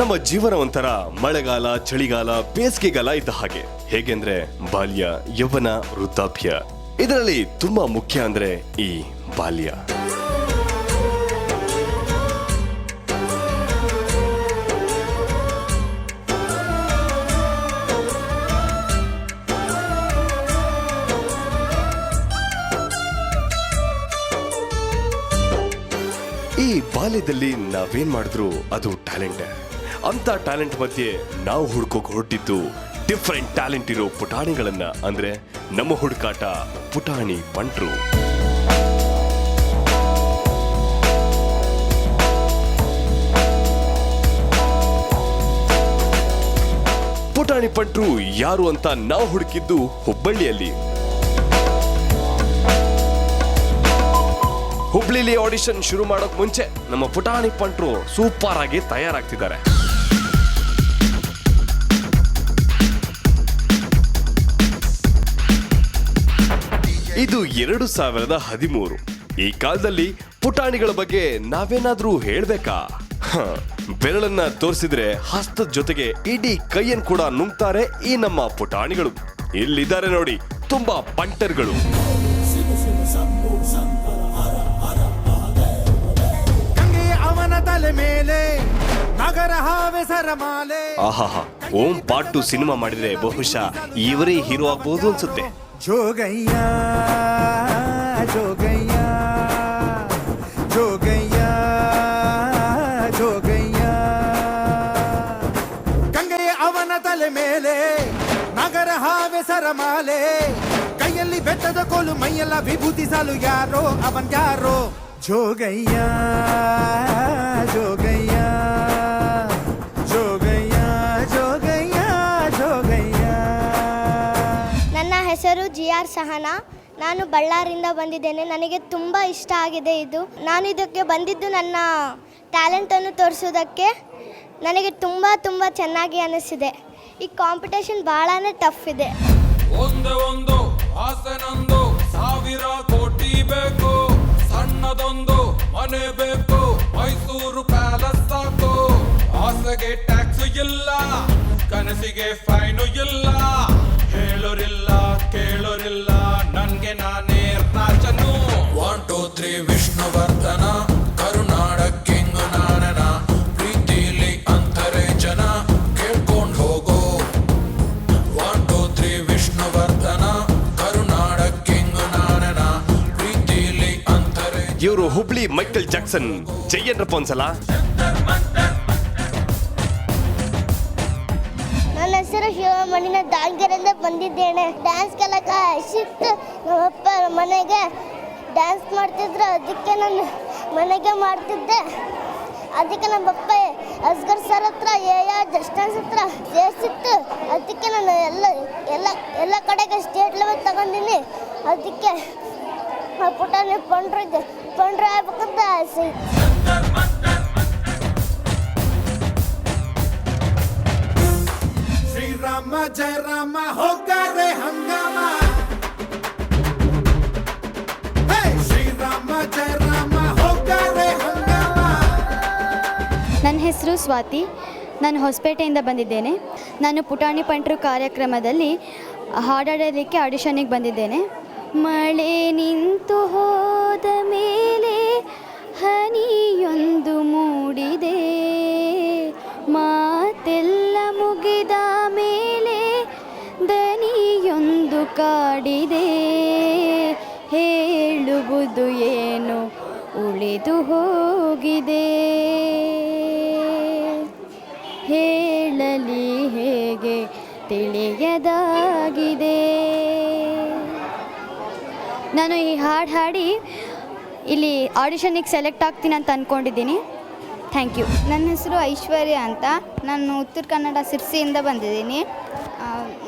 ನಮ್ಮ ಜೀವನ ಒಂಥರ ಮಳೆಗಾಲ, ಚಳಿಗಾಲ, ಬೇಸಿಗೆಗಾಲ ಇದ್ದ ಹಾಗೆ. ಹೇಗೆಂದ್ರೆ ಬಾಲ್ಯ, ಯೌವನ, ವೃದ್ಧಾಪ್ಯ. ಇದರಲ್ಲಿ ತುಂಬಾ ಮುಖ್ಯ ಅಂದ್ರೆ ಈ ಬಾಲ್ಯ. ಈ ಬಾಲ್ಯದಲ್ಲಿ ನಾವೇನ್ ಮಾಡಿದ್ರು ಅದು ಟ್ಯಾಲೆಂಟ್. ಅಂತ ಟ್ಯಾಲೆಂಟ್ ಮಧ್ಯೆ ನಾವು ಹುಡ್ಕೋಕ್ ಹೊರಟಿದ್ದು ಡಿಫ್ರೆಂಟ್ ಟ್ಯಾಲೆಂಟ್ ಇರೋ ಪುಟಾಣಿಗಳನ್ನ. ಅಂದ್ರೆ ನಮ್ಮ ಹುಡುಕಾಟ ಪುಟಾಣಿ ಪಂಟ್ರು. ಪುಟಾಣಿ ಪಂಟ್ರು ಯಾರು ಅಂತ ನಾವು ಹುಡುಕಿದ್ದು ಹುಬ್ಬಳ್ಳಿಯಲ್ಲಿ. ಹುಬ್ಳಿಲಿ ಆಡಿಷನ್ ಶುರು ಮಾಡೋಕ್ ಮುಂಚೆ ನಮ್ಮ ಪುಟಾಣಿ ಪಂಟ್ರು ಸೂಪರ್ ಆಗಿ ತಯಾರಾಗ್ತಿದ್ದಾರೆ. ಇದು 2013. ಈ ಕಾಲದಲ್ಲಿ ಪುಟಾಣಿಗಳ ಬಗ್ಗೆ ನಾವೇನಾದ್ರೂ ಹೇಳ್ಬೇಕಾ? ಬೆರಳನ್ನ ತೋರಿಸಿದ್ರೆ ಹಸ್ತದ ಜೊತೆಗೆ ಇಡೀ ಕೈಯನ್ನು ಕೂಡ ನುಂಗ್ತಾರೆ ಈ ನಮ್ಮ ಪುಟಾಣಿಗಳು. ಇಲ್ಲಿದ್ದಾರೆ ನೋಡಿ ತುಂಬಾ ಪಂಟರ್ಗಳು. ಆಹಾಹಾ, ಓಂ ಪಾರ್ಟ್ 2 ಸಿನಿಮಾ ಮಾಡಿದ್ರೆ ಬಹುಶಃ ಇವರೇ ಹೀರೋ ಆಗ್ಬಹುದು ಅನ್ಸುತ್ತೆ. ಜೋಗಯ್ಯ ಜೋಗಯ್ಯ ಜೋಗಯ್ಯ ಜೋಗಯ್ಯ, ಗಂಗೆಯ ಅವನ ತಲೆ ಮೇಲೆ ನಗರ ಹಾವೆ ಸರಮಾಲೆ, ಕೈಯಲ್ಲಿ ಬೆಟ್ಟದ ಕೋಲು, ಮೈಯೆಲ್ಲ ವಿಭೂತಿ ಸಾಲು, ಯಾರೋ ಅವನ್ ಯಾರೋ. ಜೋಗಯ್ಯ ಜೋಗಯ್ಯ ಜೋಗಯ್ಯ ಜೋಗಯ್ಯ ಜೋಗಯ್ಯ. ನನ್ನ ಹೆಸರು GR ಸಹನಾ. ನಾನು ಬಳ್ಳಾರಿಯಿಂದ ಬಂದಿದ್ದೇನೆ. ನನಗೆ ತುಂಬ ಇಷ್ಟ ಆಗಿದೆ ಇದು. ನಾನು ಇದಕ್ಕೆ ಬಂದಿದ್ದು ನನ್ನ ಟ್ಯಾಲೆಂಟನ್ನು ತೋರಿಸೋದಕ್ಕೆ. ನನಗೆ ತುಂಬ ಚೆನ್ನಾಗಿ ಅನಿಸಿದೆ. ಈ ಕಾಂಪಿಟೇಷನ್ ಭಾಳನೇ ಟಫ್ ಇದೆ. ಒಂದು ಆಸನೊಂದು 1000 ಕೋಟಿ ಬೇಕು, ಸಣ್ಣದೊಂದು ಮನೆ ಬೇಕು, ಮೈಸೂರು ಪ್ಯಾಲೇಸ್ ಸಾಕು. ಆಸೆಗೆ ಟ್ಯಾಕ್ಸ್ ಇಲ್ಲ, ಕನಸಿಗೆ ಫೈನು ಇಲ್ಲ, ಹೇಳೋರಿಲ್ಲ ಕೇಳೋರಿಲ್ಲ, ನನ್ಗೆ ನಾನೇ ರಾಜನು. 1 2 3 ವಿಷ್ಣುವರ್ಧನ, ಕರುನಾಡ ಕಿಂಗ್ ನಾನನ, ಪ್ರೀತಿಲಿ ಅಂತಾರೆ ಜನ, ಕೇಳ್ಕೊಂಡ್ ಹೋಗೋ. 1 2 3 ವಿಷ್ಣುವರ್ಧನ, ಕರುನಾಡ ಕಿಂಗ್ ನಾನನ, ಪ್ರೀತಿಲಿ ಅಂತಾರೆ. ಇವರು ಹುಬ್ಳಿ ಮೈಕಲ್ ಜಾಕ್ಸನ್. ಜಯನ್ರಪ್ಪ ಒಂದ್ಸಲ. ನನ್ನ ಹೆಸರು ಶಿವಮಣಿನ, ದಾವಣಗೆರೆಯಿಂದ ಬಂದಿದ್ದೇನೆ. ಡ್ಯಾನ್ಸ್ ಕಲಕ ಶಿಫ್ಟ್ ನಮ್ಮಪ್ಪ ಮನೆಗೆ ಡ್ಯಾನ್ಸ್ ಮಾಡ್ತಿದ್ರು, ಅದಕ್ಕೆ ನಾನು ಮನೆಗೆ ಮಾಡ್ತಿದ್ದೆ. ಅದಕ್ಕೆ ನಮ್ಮಪ್ಪ ಅಸ್ಗರ್ ಸರ್ ಹತ್ರ ಜಸ್ಟನ್ಸ್ ಹತ್ರ ಸೇರಿಸಿತ್ತು. ಅದಕ್ಕೆ ನಾನು ಎಲ್ಲ ಕಡೆಗೆ ಸ್ಟೇಟ್ ಲೆವೆಲ್ ತಗೊಂಡಿನಿ. ಅದಕ್ಕೆ ಪುಟಾಣಿ ಪಂಡ್ರು ಆಗ್ಬೇಕಂತ ಆಸೆ. ಶ್ರೀರಾಮ ಜಯ ರಾಮ ಹೋಗಾರೆ ಹಂಗಾಮ, ಶ್ರೀರಾಮ ಜಯ ರಾಮ ಹೋಗಾರೆ ಹಂಗಾಮ. ನನ್ನ ಹೆಸರು ಸ್ವಾತಿ. ನಾನು ಹೊಸಪೇಟೆಯಿಂದ ಬಂದಿದ್ದೇನೆ. ನಾನು ಪುಟಾಣಿ ಪಂಟ್ರು ಕಾರ್ಯಕ್ರಮದಲ್ಲಿ ಹಾಡಾಡೋದಕ್ಕೆ ಆಡಿಷನ್ನಿಗೆ ಬಂದಿದ್ದೇನೆ. ಮಳೆ ನಿಂತು ಹೋದ ಮೇಲೆ ಹನಿಯೊಂದು ಮೂಡಿದೆ, ಮಾತೆಲ್ಲ ಮುಗಿದ ಮೇಲೆ ದನಿಯೊಂದು ಕಾಡಿದೆ, ಹೇಳುವುದು ಏನು ಉಳಿದು ಹೋಗಿದೆ, ಹೇಳಲಿ ಹೇಗೆ ತಿಳಿಯದಾಗಿದೆ. ನಾನು ಈ ಹಾಡು ಹಾಡಿ ಇಲ್ಲಿ ಆಡಿಷನ್ನಿಗೆ ಸೆಲೆಕ್ಟ್ ಆಗ್ತೀನಿ ಅಂತ ಅಂದ್ಕೊಂಡಿದ್ದೀನಿ. Thank you. ನನ್ನ ಹೆಸರು ಐಶ್ವರ್ಯ ಅಂತ. ನಾನು ಉತ್ತರ ಕನ್ನಡ ಸಿರ್ಸಿಯಿಂದ ಬಂದಿದ್ದೀನಿ.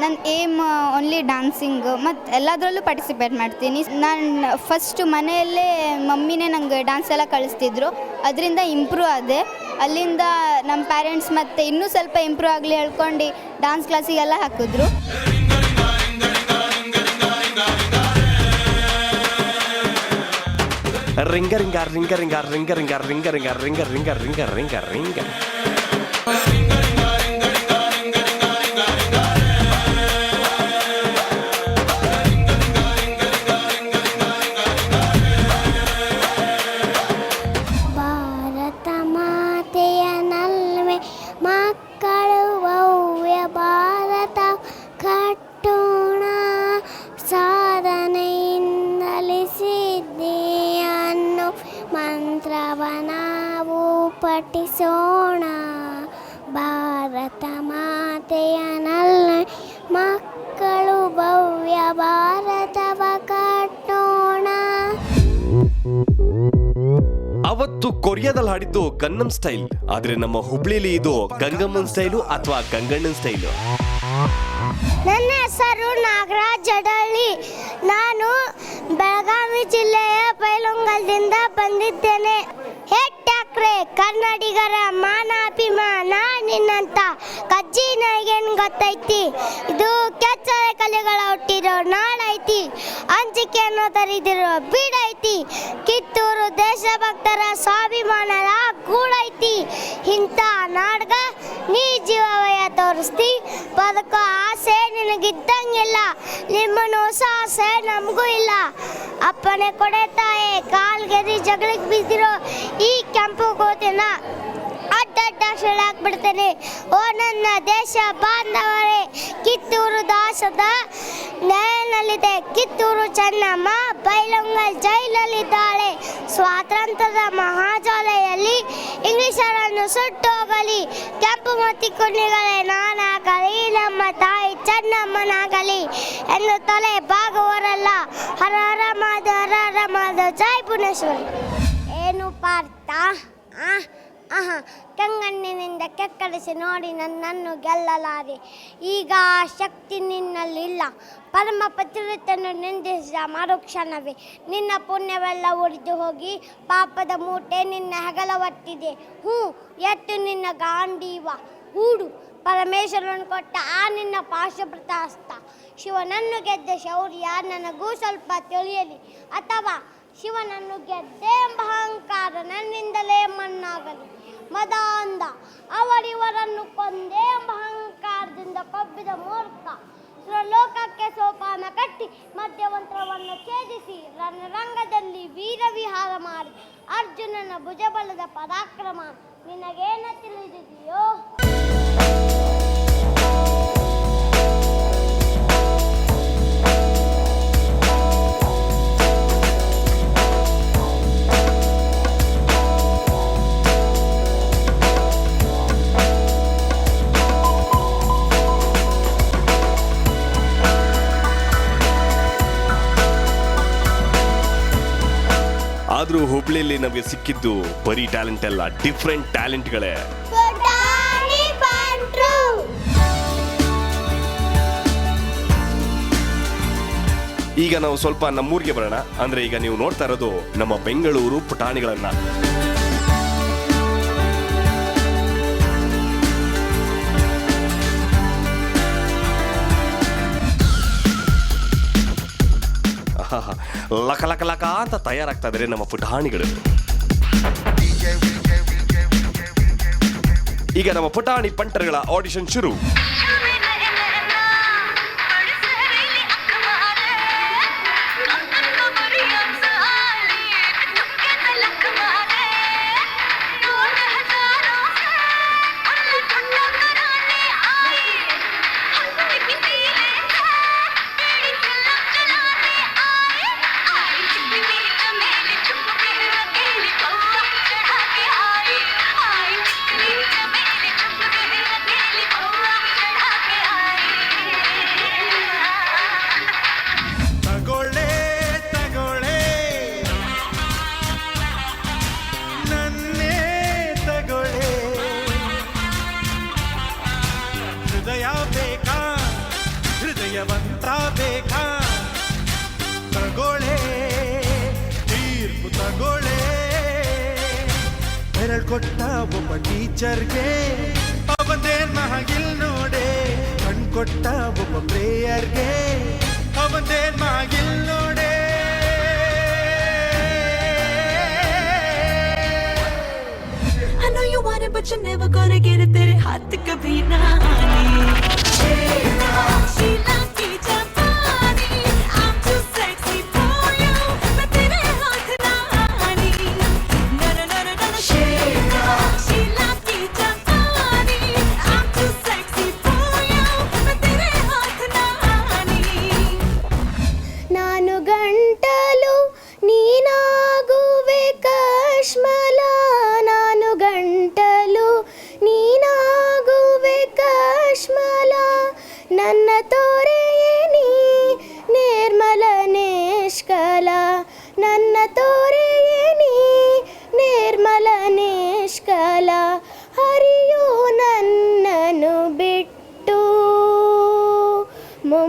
ನನ್ನ ಏಮ್ ಓನ್ಲಿ ಡ್ಯಾನ್ಸಿಂಗ್ ಮತ್ತು ಎಲ್ಲದರಲ್ಲೂ ಪಾರ್ಟಿಸಿಪೇಟ್ ಮಾಡ್ತೀನಿ. ನಾನು ಫಸ್ಟ್ ಮನೆಯಲ್ಲೇ ಮಮ್ಮಿನೇ ನಂಗೆ ಡ್ಯಾನ್ಸ್ ಎಲ್ಲ ಕಳಿಸ್ತಿದ್ರು, ಅದರಿಂದ ಇಂಪ್ರೂವ್ ಆದೆ. ಅಲ್ಲಿಂದ ನಮ್ಮ ಪೇರೆಂಟ್ಸ್ ಮತ್ತು ಇನ್ನೂ ಸ್ವಲ್ಪ ಇಂಪ್ರೂವ್ ಆಗಲಿ ಹೇಳ್ಕೊಂಡು ಡ್ಯಾನ್ಸ್ ಕ್ಲಾಸಿಗೆಲ್ಲ ಹಾಕಿದ್ರು. ರಿಂಗ ರಿಂಗ ರಿಂಗ ರಿಂಗ ರಿಂಗ ರಿಂಗ ರಿಂಗ ರಿಂಗ ರಿಂಗ ರಿಂಗ ರಿಂಗ ರಿಂಗ ರಿಂಗ ರಿಂಗ ಕಟ್ಟಿಸೋಣ ಭಾರತ ಮಾತೆಯ ನಲ್ಲ ಮಕ್ಕಳು ಭವ್ಯ ಭಾರತವ ಕಟ್ಟೋಣ. ಅವತ್ತು ಕೊರಿಯಾದಲ್ಲಿ ಹಾಡಿದ್ದು ಗನ್ನಮ್ ಸ್ಟೈಲ್, ಆದ್ರೆ ನಮ್ಮ ಹುಬ್ಳಿಲಿ ಇದು ಗಂಗಮ್ಮನ್ ಸ್ಟೈಲು ಅಥವಾ ಗಂಗಣ್ಣನ್ ಸ್ಟೈಲು. ನನ್ನ ಹೆಸರು ನಾಗರಾಜ್ ಜಡಳ್ಳಿ. ನಾನು ಬೆಳಗಾವಿ ಜಿಲ್ಲೆಯ ಬೈಲೊಂಗಲದಿಂದ ಬಂದಿದ್ದೇನೆ. ಹೆಟ್ಟಾಕ್ರೆ ಕನ್ನಡಿಗರ ಮಾನಾಭಿಮಾನ ನಿನ್ನಂತ ಕಜ್ಜಿ ನನಗೇನು ಗೊತ್ತೈತಿ. ಇದು ಕೆಚ್ಚರ ಕಲೆಗಳ ಹುಟ್ಟಿರೋ ನಾಡೈತಿ, ಅಂಜಿಕೆಯನ್ನು ತರಿದಿರೋ ಬೀಡೈತಿ, ಕಿತ್ತೂರು ದೇಶಭಕ್ತರ ಸ್ವಾಭಿಮಾನದ ಗೂಡೈತಿ. ಇಂಥ ನಾಡ್ಗ ನೀ ಜೀವವಯ ತೋರಿಸ್ತಿ, ಬದುಕೋ ಆಸೆ ನಿನಗಿದ್ದಂಗಿಲ್ಲ, ನಿಮ್ಮನ್ನು ಆಸೆ ನಮಗೂ ಇಲ್ಲ. ಅಪ್ಪನೆ ಕೊಡೆ ತಾಯೇ ಕಾಲ್ಗೆರಿ ಜಗಳಿಗೆ ಬಿದ್ದಿರೋ ಈ ಕೆಂಪು ಗೋತಿನ ಅಡ್ಡಡ್ಡ ಹಾಕ್ಬಿಡ್ತೇನೆ. ಓ ನನ್ನ ದೇಶ ಬಾಂಧವರೇ, ಕಿತ್ತೂರು ದಾಸದ ನೆಲೆಯಲ್ಲಿದೆ ಕಿತ್ತೂರು ಚೆನ್ನಮ್ಮ, ಬೈಲೊಂಗಲ್ ಜೈಲಲ್ಲಿದ್ದಾಳೆ. ಸ್ವಾತಂತ್ರ್ಯದ ಮಹಾಜ್ವಾಲೆಯಲ್ಲಿ ಇಂಗ್ಲಿಷರನ್ನು ಸುಟ್ಟೋಗಲಿ, ಕೆಂಪು ಮತ್ತಿ ಕುಣಿಗಳೇ ನಾನಾಗಲಿ, ನಮ್ಮ ತಾಯಿ ಚೆನ್ನಮ್ಮನಾಗಲಿ ಎಂದು ತಲೆ ಬಾಗುವರಲ್ಲ. ಹರ ಹರ ಮಾಧವ, ಹರ ಹರ ಮಾಧವ, ಜೈ ಭುವನೇಶ್ವರಿ. ಏನು ಪಾರ್ಥ ಕೆಂಗಣ್ಣಿನಿಂದ ಕೆಕ್ಕರಿಸಿ ನೋಡಿ ನನ್ನನ್ನು ಗೆಲ್ಲಲಾರೆ. ಈಗ ಆ ಶಕ್ತಿ ನಿನ್ನಲ್ಲಿಲ್ಲ. ಪರಮ ಪತಿವ್ರತೆಯನ್ನು ನಿಂದಿಸಿದ ಮರುಕ್ಷಣವೇ ನಿನ್ನ ಪುಣ್ಯವೆಲ್ಲ ಉರಿದು ಹೋಗಿ ಪಾಪದ ಮೂಟೆ ನಿನ್ನ ಹೆಗಲ ಒತ್ತಿದೆ. ಎತ್ತು ನಿನ್ನ ಗಾಂಡೀವ ಹೂಡು, ಪರಮೇಶ್ವರನು ಕೊಟ್ಟ ಆ ನಿನ್ನ ಪಾಶಭೃತ ಹಸ್ತ. ಶಿವನನ್ನು ಗೆದ್ದ ಶೌರ್ಯ ನನಗೂ ಸ್ವಲ್ಪ ತಿಳಿಯಲಿ, ಅಥವಾ ಶಿವನನ್ನು ಗೆದ್ದೆ ಎಂಬ ಅಹಂಕಾರ ನನ್ನಿಂದಲೇ ಮಣ್ಣಾಗಲಿ. ಮದ ಅಂದ ಅವರಿವರನ್ನು ಕೊಂದೆ ಎಂಬ ಅಹಂಕಾರದಿಂದ ಕೊಬ್ಬಿದ ಮೂರ್ಖ ಲೋಕಕ್ಕೆ ಸೋಪಾನ ಕಟ್ಟಿ ಮಧ್ಯವಂತ್ರವನ್ನು ಛೇದಿಸಿ ರಣರಂಗದಲ್ಲಿ ವೀರವಿಹಾರ ಮಾಡಿ ಅರ್ಜುನನ ಭುಜಬಲದ ಪರಾಕ್ರಮ ನಿನಗೇನ ತಿಳಿದಿದೆಯೋ? ಆದ್ರೂ ಹುಬ್ಳಿಲಿ ನಮಗೆ ಸಿಕ್ಕಿದ್ದು ಬರೀ ಟ್ಯಾಲೆಂಟ್ ಅಲ್ಲ, ಡಿಫ್ರೆಂಟ್ ಟ್ಯಾಲೆಂಟ್ಗಳೇ. ಈಗ ನಾವು ಸ್ವಲ್ಪ ನಮ್ಮೂರಿಗೆ ಬರೋಣ. ಅಂದ್ರೆ ಈಗ ನೀವು ನೋಡ್ತಾ ಇರೋದು ನಮ್ಮ ಬೆಂಗಳೂರು ಪುಟಾಣಿಗಳನ್ನ. ಲಕ ಲಕ ಲಕ ಅಂತ ತಯಾರಾಗ್ತಾ ಇದ್ದಾರೆ ನಮ್ಮ ಪುಟಾಣಿಗಳು. ಈಗ ನಮ್ಮ ಪುಟಾಣಿ ಪಂಟರ್ಗಳ ಆಡಿಷನ್ ಶುರು. ಹೃದಯವಂತ ಬೇಕಾ ತಗೋಳೆ, ತೀರ್ಪು ತಗೋಳೆ. ಬೆರಳು ಕೊಟ್ಟ ಒಬ್ಬ ಟೀಚರ್ಗೆ ಅವನೇನ್ ಮಹಾಗಿಲ್ ನೋಡೆ, ಕಣ್ ಕೊಟ್ಟ ಒಬ್ಬ ಪ್ರೇಯರ್ಗೆ ಅವನೇನ್ ಮಹಾಗಿಲ್ ನೋಡೆ. I know you want it, but you're never gonna get it. तेरे हाथ कभी ना आने. शीला की जापानी, I'm too sexy for you. मैं तेरे हाथ ना आनी. No no no no no. Sheila की जापानी, I'm too sexy for you. मैं तेरे हाथ ना आनी. ನಾನು ಗಂಟಲು ನೀನಾಗುವೆ ಕಶ್ಮಲ, ನಾನು ಗಂಟಲು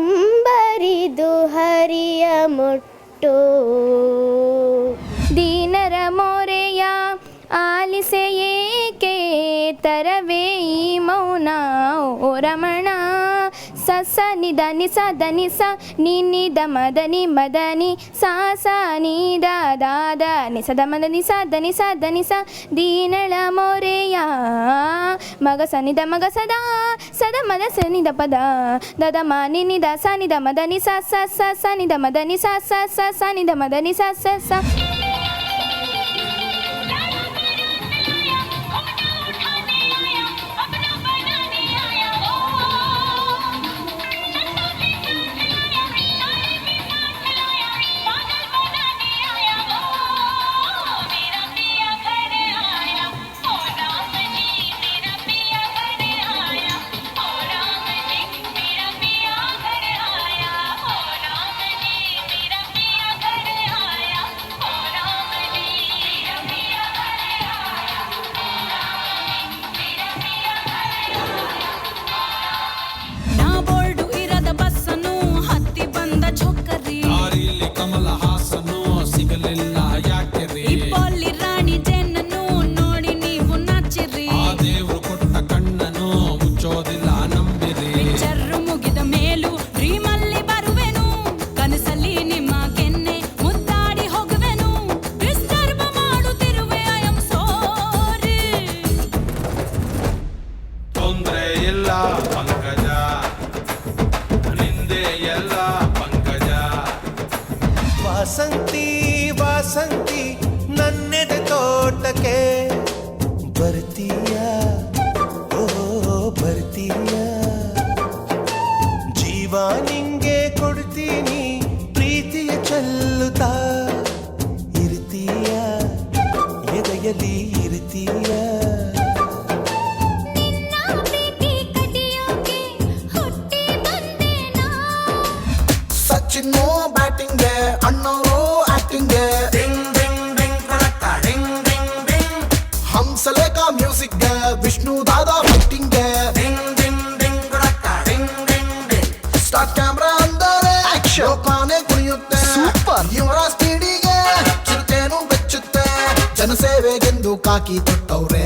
ಮುಂಬರಿದು ಹರಿಯ ಮುಟ್ಟು. ದೀನರ ಮೊರೆಯ ಆಲಿಸೆ ಏಕೆ ತರವೇ ಈ ಮೌನ ಓ ರಮಣ. ಸಸ ನಿದ ನಿಸ ದ ನಿಸ ನಿದ ಮದನಿ ಮದನಿ ಸಾಸ ನಿದ ದಾದ ನಿಸದ ಮದ ನಿಸ ದ ನಿಸ ದ ನಿಸ ದೀನಳ ಮೊರೆಯ ಮಗ ಸನಿದ ಮಗ ಸದಾ ಸದ ಮದ ಸನಿದ ಪದ ದದ ಮ ನಿದ ಸ ನಿದ ಮದನಿ ಸ ಸ ಸ ಸ ನಿದ ಮದನಿ ಸ ಸ ಸ ಸ ನಿದ ಮದನಿ ಸ ಸ ಸ. ನಾ ಬೋರ್ಡು ಇರದ ಬಸ್ಸನ್ನು ಹತ್ತಿ ಬಂದ ಚೊಕ್ಕರಿ. ದಾರಿಲಿ ಕಮಲ ಹಾಸನು ಸಿಗಲಿಲ್ಲ ಯಾಕೆ ರೀ? ಇಪ್ಪಲ್ಲಿ ರಾಣಿ ಜೇನನ್ನು ನೋಡಿ ನೀವು ನಾಚಿರಿ. ಆ ದೇವ್ರು ಕೊಟ್ಟ ಕಣ್ಣನು ಮುಚ್ಚೋದಿಲ್ಲ ನಂಬಿರಿ. ಪಿಕ್ಚರ್ ಮುಗಿದ ಮೇಲೂ ಡ್ರೀಮಲ್ಲಿ ಬರುವೆನು. ಕನಸಲ್ಲಿ ನಿಮ್ಮ ಕೆನ್ನೆ ಮುದ್ದಾಡಿ ಹೋಗುವೆನು. ಡಿಸ್ಟರ್ಬ್ ಮಾಡುತ್ತಿರುವೆ ಐ ಆಮ್ ಸಾರಿ. ತೊಂದ್ರೆ ಇಲ್ಲ ಪಂಕಜ, ನಿಂದೆ ಎಲ್ಲ ಪಂಕಜ. ವಾಸಂತಿ ವಾಸಂತಿ ನನ್ನೆದೆ ತೋಟಕ್ಕೆ ಬರ್ತೀಯ, ಓ ಬರ್ತೀಯ. ಜೀವ ನಿಂಗೆ ಕೊಡ್ತೀನಿ ಪ್ರೀತಿಯ ಚೆಲ್ಲುತ್ತಾ ಇರ್ತೀಯ, ಎದೆಯಲ್ಲಿ ಇರ್ತೀಯ. ಸಚಿನ್ನು ಬ್ಯಾಟಿಂಗ್ಗೆ ಅಣ್ಣವರು ಆಕ್ಟಿಂಗ್ಗೆ ಡಿಂಗ್ ಡಿಂಗ್ ಡಿಂಗ್ ಕಡಕ ಡಿಂಗ್ ಡಿಂಗ್ ಡಿಂಗ್. ಹಂಸಲೇಖ ಮ್ಯೂಸಿಕ್ಗೆ ವಿಷ್ಣು ದಾದಾ ಫೈಟಿಂಗ್ಗೆ ಡಿಂಗ್ ಡಿಂಗ್ ಡಿಂಗ್ ಕಡಕ ಡಿಂಗ್ ಡಿಂಗ್ ಡಿಂಗ್. ಸ್ಟಾರ್ಟ್ ಕ್ಯಾಮ್ರಾ ಅಂದರೆ ಆಕ್ಷನ್, ಲೋಕಾನೆ ಕುಣಿಯುತ್ತೆ ಸೂಪರ್. ಇವರ ಸ್ಪೀಡಿಗೆ ಚಿರತೆನು ಬೆಚ್ಚುತ್ತೆ, ಜನಸೇವೆಗೆಂದು ಕಾಕಿ ತೊಟ್ಟವ್ರೆ.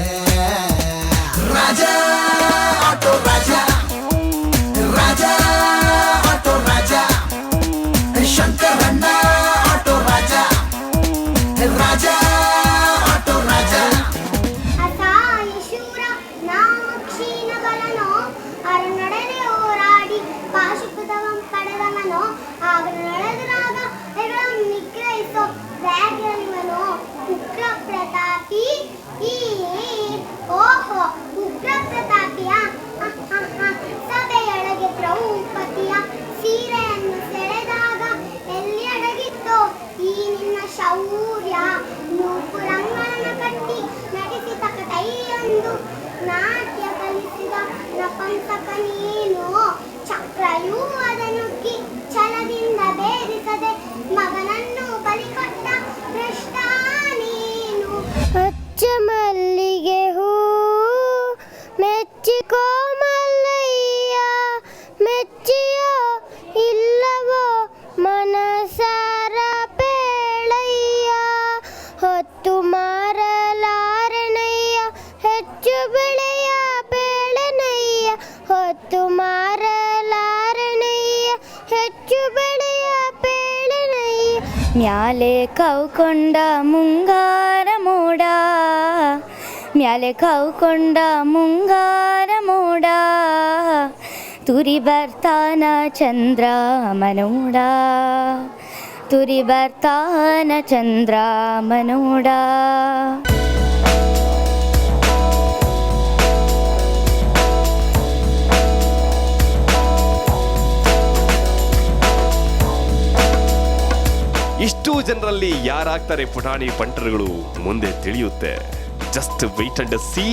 ರಾಜ ಆಟೋ ರಾಜ, ರಾಜ ಆಟೋ ರಾಜ, ಶಂಕರಣ್ಣ ಆಟೋ ರಾಜ, ರಾಜ ಆಟೋ ರಾಜ. ಅಸಾಯ ಶೂರ ನಾಮಕ್ಷೀಣ ಬಲನೋ ಅರನೊಡನೆ ಹೋರಾಡಿ ಪಾಶುಪದವಂ ಪಡೆದವನೋ ಆಗ ನಡೆದರಾಗ ಹೆಗಳ ನಿಗ್ರಹಿಸೋ ವ್ಯಾಘ್ರನಿವನೋ ಉಗ್ರ ಪ್ರತಾಪಿ. ಈ ಓಹೋ ಉಗ್ರ ಪ್ರತಾಪಿಯ ಸಭೆಯೊಳಗೆ ದ್ರೌಪದಿಯ ಸೀರೆಯನ್ನು ಸೆಳೆದಾಗ ಎಲ್ಲಿ ಅಡಗಿತ್ತೋ ಈ ನಿನ್ನ ಶೌರ್ಯ. ನೂಪುರಂಗನ ಕಟ್ಟಿ ನಟಿಸಿ ತಕಟೈಯೊಂದು ನಾಟ್ಯ ಕಲಿಸಿದ ನಪಂಸಕ ನೀನು. ಚಕ್ರವ್ಯೂಹದ ನುಗ್ಗಿ ಛಲದಿಂದ ಬೇರಿಸದೆ ಮಗನನ್ನು ಬಲಿಕೊಟ್ಟ ಭ್ರಷ್ಟ ನೀನು. ಅಚ್ಚ ಮಲ್ಲಿಗೆ ಹೂ ಮೆಚ್ಚಿಕೋ ಮಲ್ಲಯ್ಯ, ಮೆಚ್ಚಿಯೋ ಇಲ್ಲವೋ ಮನಸಾರ ಬೇಳಯ್ಯ. ಹೊತ್ತು ಮಾರಲಾರನಯ್ಯ ಹೆಚ್ಚು ಬೆಳೆಯ ಬೇಳನಯ್ಯ. ಹೊತ್ತು ಮಾರಲಾರನಯ್ಯ ಹೆಚ್ಚು ಬೆಳೆಯ ಬೇಳನಯ್ಯ. ಮ್ಯಾಲೆ ಕೌಕೊಂಡ ಮುಂಗಾರ ಮೋಡ, ಮ್ಯಾಲೆ ಕೌಕೊಂಡ ಮುಂಗಾರ ಮೋಡ. ತುರಿ ಬರ್ತಾನ ಚಂದ್ರ ಮನೋಡ, ತುರಿ ಬರ್ತಾನ ಚಂದ್ರ ಮನೋಡ. ಇಷ್ಟು ಜನರಲ್ಲಿ ಯಾರಾಗ್ತಾರೆ ಪುಟಾಣಿ ಬಂಟರುಗಳು ಮುಂದೆ ತಿಳಿಯುತ್ತೆ. Just wait and sea.